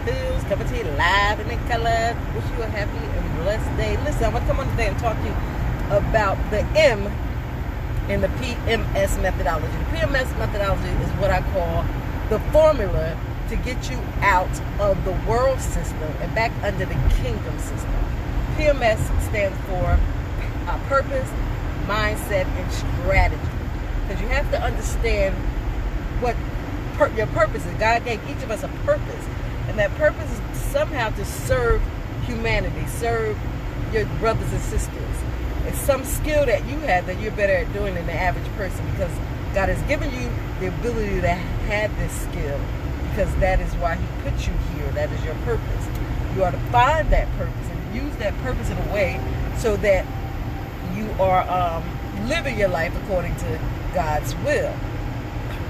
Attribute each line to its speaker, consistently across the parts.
Speaker 1: Fields, coming to you live and in color. Wish you a happy and blessed day. Listen, I'm going to come on today and talk to you about the M in the PMS methodology. The PMS methodology is what I call the formula to get you out of the world system and back under the kingdom system. PMS stands for purpose, mindset, and strategy. Because you have to understand what your purpose is. God gave each of us a purpose. And that purpose is somehow to serve humanity, serve your brothers and sisters. It's some skill that you have that you're better at doing than the average person, because God has given you the ability to have this skill, because that is why He put you here. That is your purpose. You are to find that purpose and use that purpose in a way so that you are living your life according to God's will.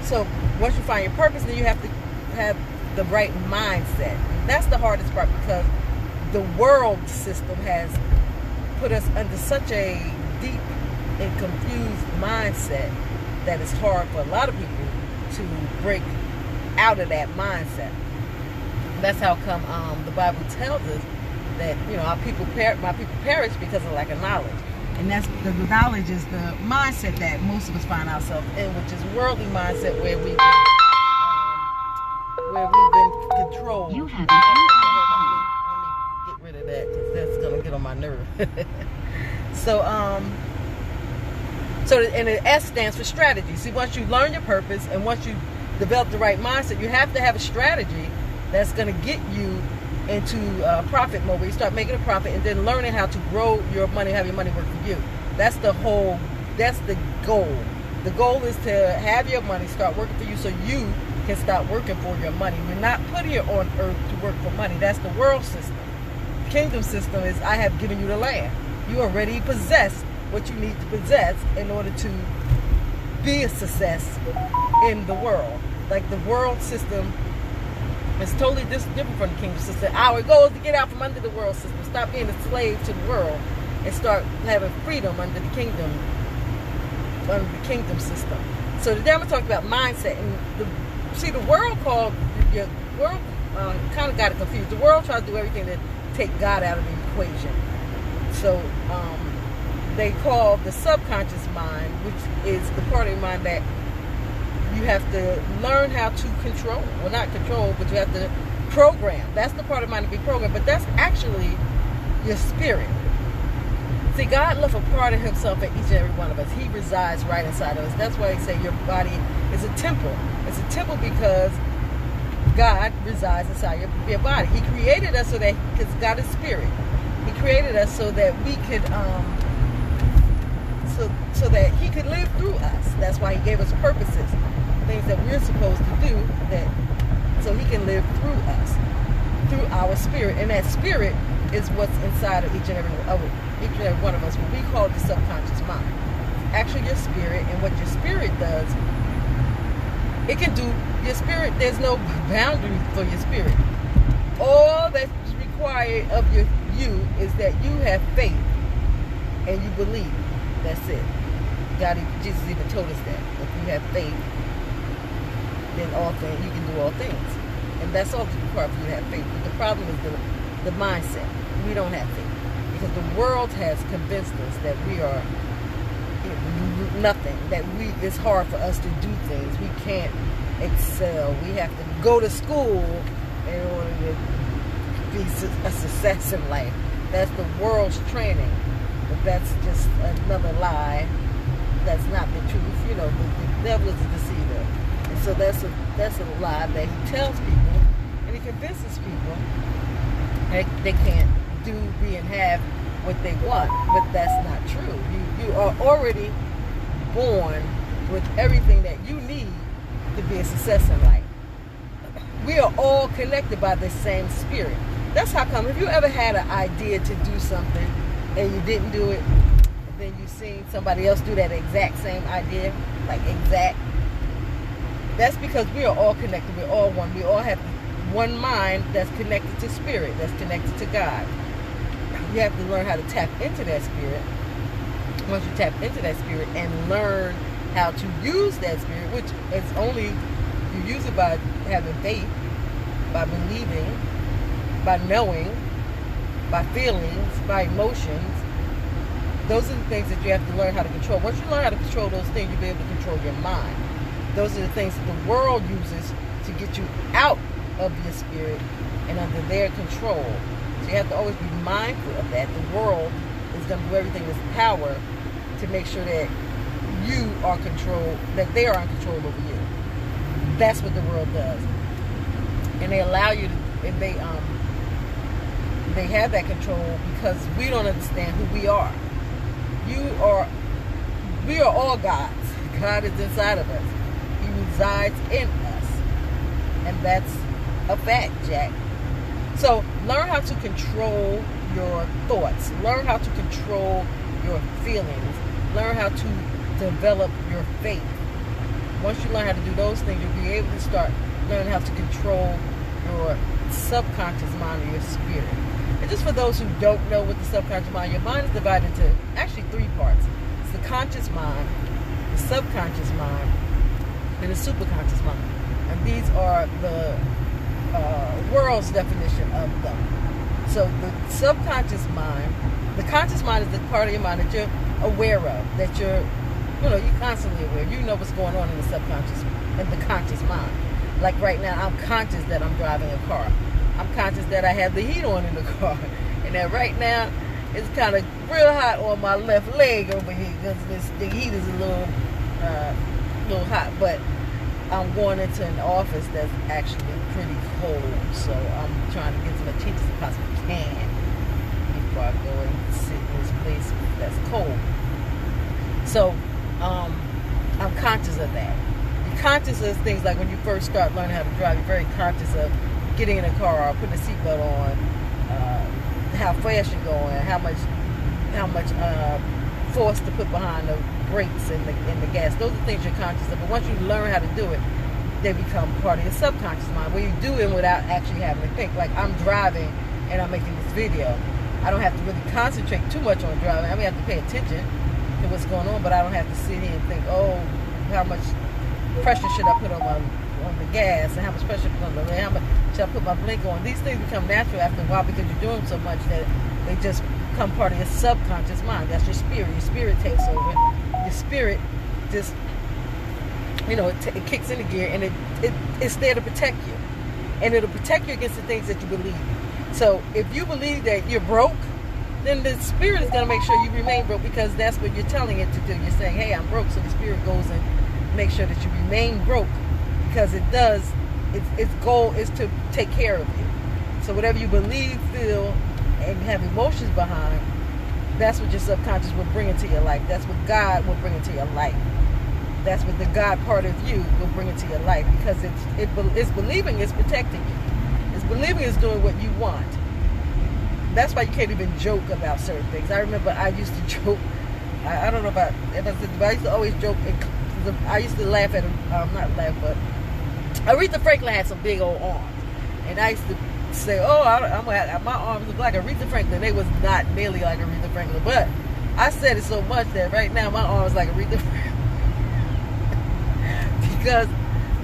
Speaker 1: So once you find your purpose, then you have to have the right mindset. And that's the hardest part, because the world system has put us under such a deep and confused mindset that it's hard for a lot of people to break out of that mindset. That's how come the Bible tells us that, you know, my people perish because of lack of knowledge. And that's the knowledge is the mindset that most of us find ourselves in, which is worldly mindset, where we've been controlled.
Speaker 2: You have
Speaker 1: Let me get rid of that, because that's gonna get on my nerve. So and the S stands for strategy. See, once you learn your purpose and once you develop the right mindset, you have to have a strategy that's going to get you into profit mode, where you start making a profit and then learning how to grow your money, have your money work for you. That's the goal. The goal is to have your money start working for you so you can start working for your money. You're not put here on earth to work for money. That's the world system. Kingdom system is, I have given you the land. You already possess what you need to possess in order to be a success in the world. Like the world system is totally different from the kingdom system. Our goal is to get out from under the world system, stop being a slave to the world, and start having freedom under the kingdom system. So today I'm going to talk about mindset. And the world kind of got it confused. The world tries to do everything to take God out of the equation. So they call the subconscious mind, which is the part of your mind that you have to learn how to control. Well, not control, but you have to program. That's the part of mind to be programmed, but that's actually your spirit. See, God left a part of Himself in each and every one of us. He resides right inside of us. That's why He say your body is a temple. It's a temple because God resides inside your body. He created us so that, because God is spirit, He created us so that we could so that He could live through us. That's why He gave us purposes, things that we're supposed to do, that so He can live through us, through our spirit. And that spirit is what's inside of each and every one of us, what we call the subconscious mind. Actually, your spirit, and what your spirit does, it can do your spirit. There's no boundary for your spirit. All that's required of you is that you have faith and you believe. That's it. Jesus even told us that if you have faith, then you can do all things. And that's all that's required for you to have faith. But the problem is the mindset. We don't have faith, because the world has convinced us that we are nothing, that it's hard for us to do things. We can't excel. We have to go to school in order to be a success in life. That's the world's training. But that's just another lie. That's not the truth. You know, the devil is a deceiver. And so that's a lie that he tells people, and he convinces people that they can't do, be, and have what they want. But that's not true. You are already born with everything that you need to be a success in life. We are all connected by the same spirit. That's how come, have you ever had an idea to do something and you didn't do it, and then you seen somebody else do that exact same idea, like exact? That's because we are all connected. We're all one. We all have one mind that's connected to spirit, that's connected to God. You have to learn how to tap into that spirit. Once you tap into that spirit and learn how to use that spirit, which is only, you use it by having faith, by believing, by knowing, by feelings, by emotions. Those are the things that you have to learn how to control. Once you learn how to control those things, you'll be able to control your mind. Those are the things that the world uses to get you out of your spirit and under their control. So you have to always be mindful of that. The world is going to do everything in its power to make sure that you are controlled, that they are in control over you. That's what the world does. And they allow you to, and they have that control because we don't understand who we are. We are all God's. God is inside of us. He resides in us. And that's a fact, Jack. So learn how to control your thoughts. Learn how to control your feelings. Learn how to develop your faith. Once you learn how to do those things, you'll be able to start learning how to control your subconscious mind or your spirit. And just for those who don't know what the subconscious mind, your mind is divided into actually 3 parts. It's the conscious mind, the subconscious mind, and the superconscious mind. And these are the world's definition of them. So the subconscious mind, the conscious mind is the part of your mind that you're aware of, that you're constantly aware. You know what's going on in the subconscious, in the conscious mind. Like right now, I'm conscious that I'm driving a car. I'm conscious that I have the heat on in the car. And that right now, it's kind of real hot on my left leg over here because the heat is a little hot. But I'm going into an office that's actually pretty cold. So I'm trying to get as much heat as I possibly can before I go and sit in this place that's cold. So I'm conscious of that. You're conscious of things like when you first start learning how to drive, you're very conscious of getting in a car or putting a seatbelt on, how fast you're going, how much force to put behind the brakes and the gas. Those are things you're conscious of. But once you learn how to do it, they become part of your subconscious mind, where you do it without actually having to think. Like I'm driving and I'm making this video. I don't have to really concentrate too much on driving. I mean, I have to pay attention to what's going on, but I don't have to sit here and think, oh, how much pressure should I put on the gas, and how much pressure put on the lane, how much should I put my blinker on. These things become natural after a while because you're doing so much that they just become part of your subconscious mind. That's your spirit. Your spirit takes over. Your spirit just, it kicks into gear, and it's there to protect you. And it'll protect you against the things that you believe. So if you believe that you're broke, then the spirit is going to make sure you remain broke, because that's what you're telling it to do. You're saying, hey, I'm broke. So the spirit goes and makes sure that you remain broke, because it does, its goal is to take care of you. So whatever you believe, feel, and have emotions behind, that's what your subconscious will bring into your life. That's what God will bring into your life. That's what the God part of you will bring into your life, because it's believing it's protecting you. It's believing it's doing what you want. That's why you can't even joke about certain things. I remember I used to joke. I don't know about if I said, but I used to always joke. I used to laugh at him. Not laugh, but Aretha Franklin had some big old arms, and I used to say, "Oh, my arms look like Aretha Franklin." They was not nearly like Aretha Franklin, but I said it so much that right now my arms like Aretha Franklin. Because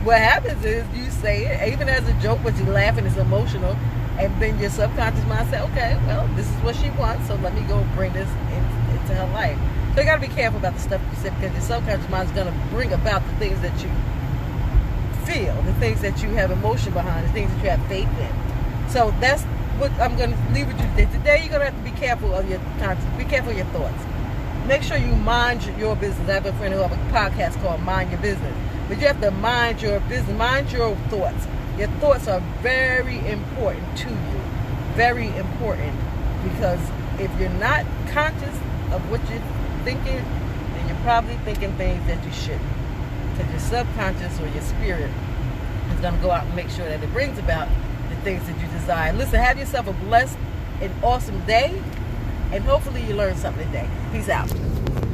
Speaker 1: what happens is you say it even as a joke, but you laugh and it's emotional. And then your subconscious mind said, okay, well, this is what she wants, so let me go bring this into her life. So you got to be careful about the stuff you say, because your subconscious mind is going to bring about the things that you feel, the things that you have emotion behind, the things that you have faith in. So that's what I'm going to leave with you today. Today you're going to have to be careful of your conscience, be careful of your thoughts. Make sure you mind your business. I have a friend who has a podcast called Mind Your Business. But you have to mind your business, mind your thoughts. Your thoughts are very important to you. Very important. Because if you're not conscious of what you're thinking, then you're probably thinking things that you shouldn't. Because your subconscious or your spirit is going to go out and make sure that it brings about the things that you desire. Listen, have yourself a blessed and awesome day. And hopefully you learn something today. Peace out.